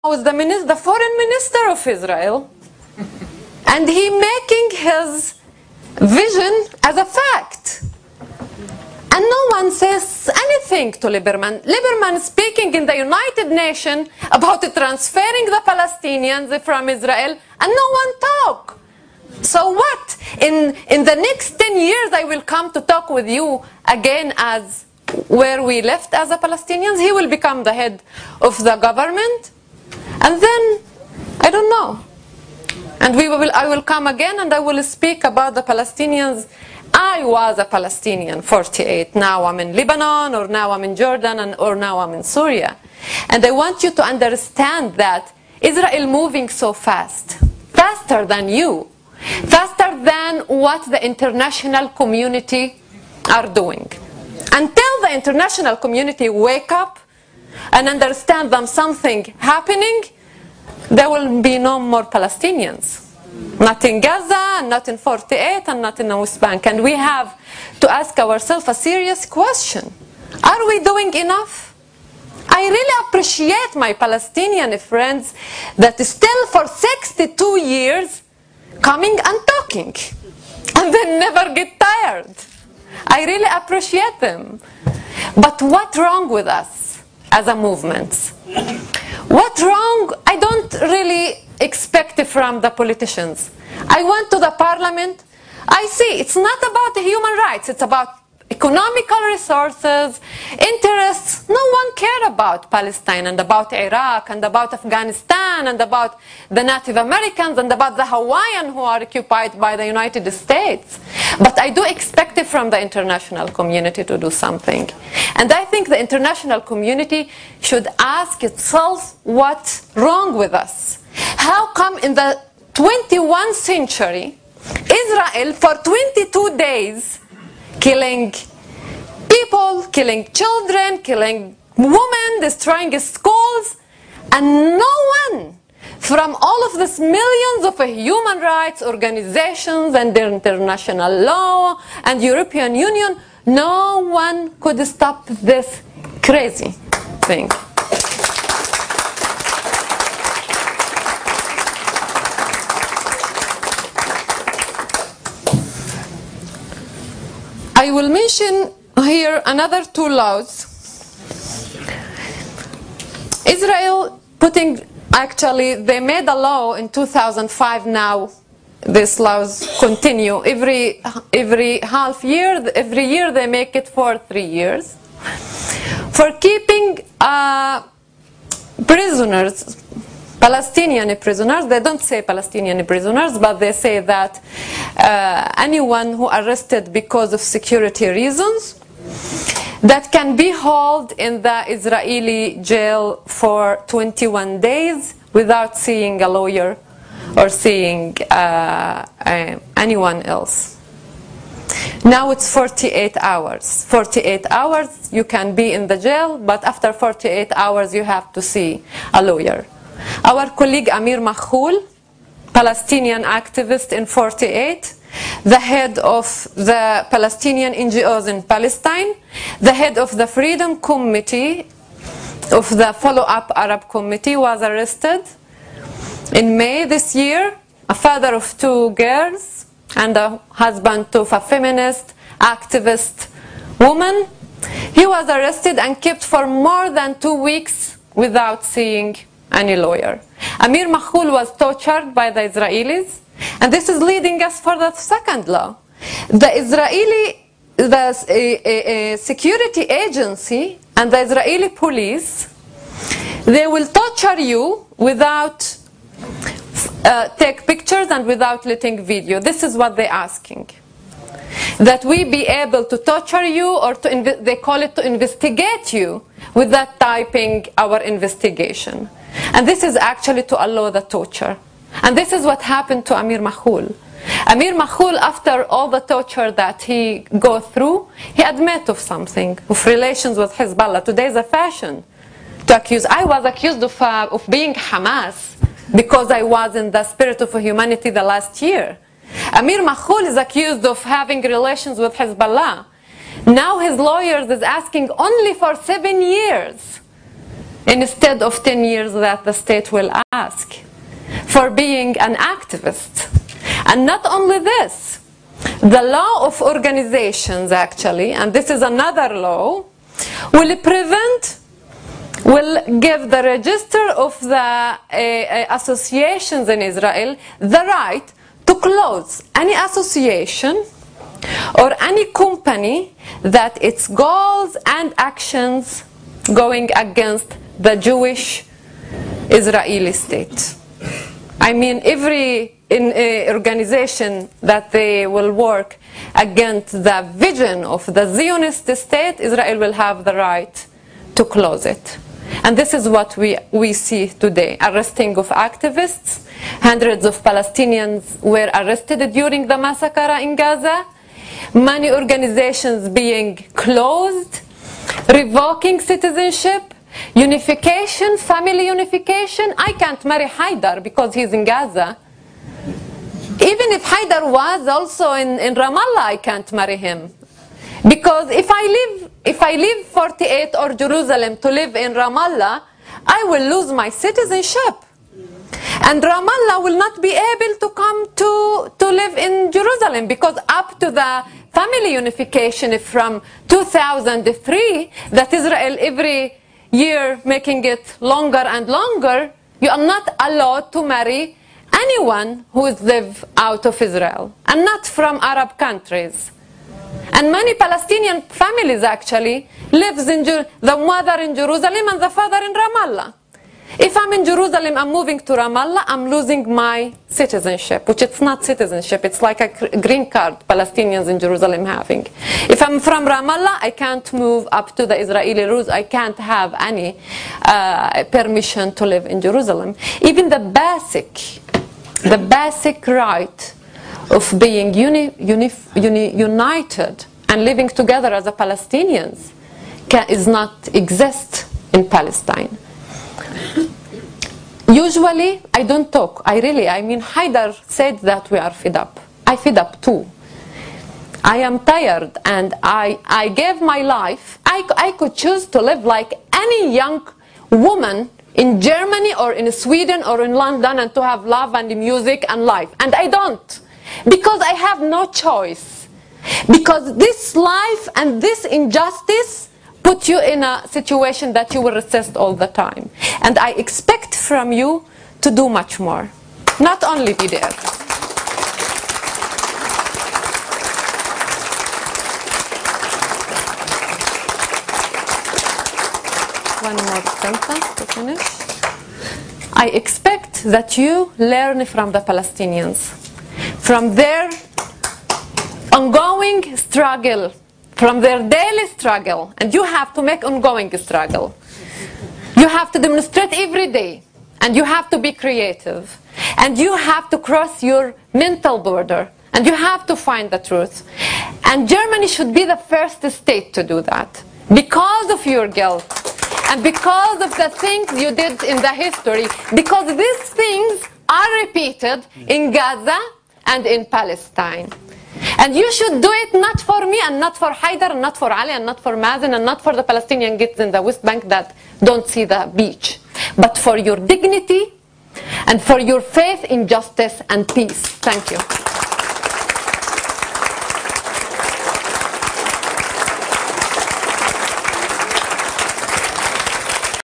was the foreign minister of Israel, and he making his vision as a fact. And no one says anything to Lieberman. Lieberman is speaking in the United Nations about transferring the Palestinians from Israel, and no one talk. So what? In the next 10 years, I will come to talk with you again as where we left as a Palestinians. He will become the head of the government. And then, I don't know. And I will come again and I will speak about the Palestinians. I was a Palestinian, 48. Now I'm in Lebanon, or now I'm in Jordan, or now I'm in Syria. And I want you to understand that Israel moving so fast, faster than you, faster than what the international community are doing. Until the international community wake up and understand them something happening, there will be no more Palestinians. Not in Gaza, not in 48, and not in the West Bank. And we have to ask ourselves a serious question. Are we doing enough? I really appreciate my Palestinian friends that still for 62 years coming and talking. And they never get tired. I really appreciate them. But what's wrong with us as a movement? What's wrong? I don't really expect it from the politicians. I went to the parliament. I see it's not about the human rights. It's about economical resources, interests. No one cared about Palestine and about Iraq and about Afghanistan and about the Native Americans and about the Hawaiian who are occupied by the United States. But I do expect it from the international community to do something. And I think the international community should ask itself what's wrong with us. How come in the 21st century, Israel for 22 days killing people, killing children, killing women, destroying schools, and no one from all of these millions of human rights organizations and the international law and European Union, no one could stop this crazy thing. I will mention here another two laws. Israel they made a law in 2005 now. These laws continue every half year. Every year they make it for 3 years. For keeping prisoners, Palestinian prisoners, they don't say Palestinian prisoners, but they say that anyone who arrested because of security reasons that can be held in the Israeli jail for 21 days without seeing a lawyer or seeing anyone else. Now it's 48 hours. 48 hours you can be in the jail, but after 48 hours you have to see a lawyer. Our colleague Amir Makhul, Palestinian activist in 48, the head of the Palestinian NGOs in Palestine, the head of the Freedom Committee of the Follow-up Arab Committee, was arrested in May this year, a father of 2 girls and a husband of a feminist activist woman. He was arrested and kept for more than 2 weeks without seeing any lawyer. Amir Makhul was tortured by the Israelis, and this is leading us for the second law. The security agency and the Israeli police, they will torture you without take pictures and without letting video. This is what they're asking. That we be able to torture you, or they call it to investigate you without typing our investigation. And this is actually to allow the torture. And this is what happened to Amir Makhul. Amir Makhul, after all the torture that he go through, he admit of something, of relations with Hezbollah. Today is a fashion to accuse. I was accused of being Hamas because I was in the spirit of humanity the last year. Amir Makhul is accused of having relations with Hezbollah. Now his lawyers is asking only for 7 years instead of 10 years that the state will ask, for being an activist. And not only this, the law of organizations actually, and this is another law, will give the register of the associations in Israel the right to close any association or any company that its goals and actions going against the Jewish Israeli state. I mean, every organization that they will work against the vision of the Zionist state, Israel will have the right to close it. And this is what we see today. Arresting of activists. Hundreds of Palestinians were arrested during the massacre in Gaza. Many organizations being closed. Revoking citizenship. Unification, family unification. I can't marry Haidar because he's in Gaza. Even if Haidar was also in Ramallah, I can't marry him. Because if I leave 48 or Jerusalem to live in Ramallah, I will lose my citizenship. And Ramallah will not be able to come to live in Jerusalem, because up to the family unification from 2003, that Israel every year making it longer and longer, you are not allowed to marry anyone who lives out of Israel, and not from Arab countries. And many Palestinian families actually lives in the mother in Jerusalem and the father in Ramallah. If I'm in Jerusalem, I'm moving to Ramallah, I'm losing my citizenship, which it's not citizenship, it's like a green card Palestinians in Jerusalem having. If I'm from Ramallah, I can't move up to the Israeli rules, I can't have any permission to live in Jerusalem. Even the basic right of being united and living together as a Palestinians is not exist in Palestine. Usually, I don't talk. I mean, Haidar said that we are fed up. I fed up too. I am tired, and I gave my life. I could choose to live like any young woman in Germany or in Sweden or in London and to have love and music and life. And I don't. Because I have no choice. Because this life and this injustice put you in a situation that you will resist all the time. And I expect from you to do much more. Not only be there. One more sentence to finish. I expect that you learn from the Palestinians, from their ongoing struggle, from their daily struggle, and you have to make ongoing struggle. You have to demonstrate every day, and you have to be creative, and you have to cross your mental border, and you have to find the truth. And Germany should be the first state to do that, because of your guilt, and because of the things you did in the history, because these things are repeated in Gaza and in Palestine. And you should do it not for me and not for Haidar and not for Ali and not for Mazen and not for the Palestinian kids in the West Bank that don't see the beach, but for your dignity and for your faith in justice and peace. Thank you.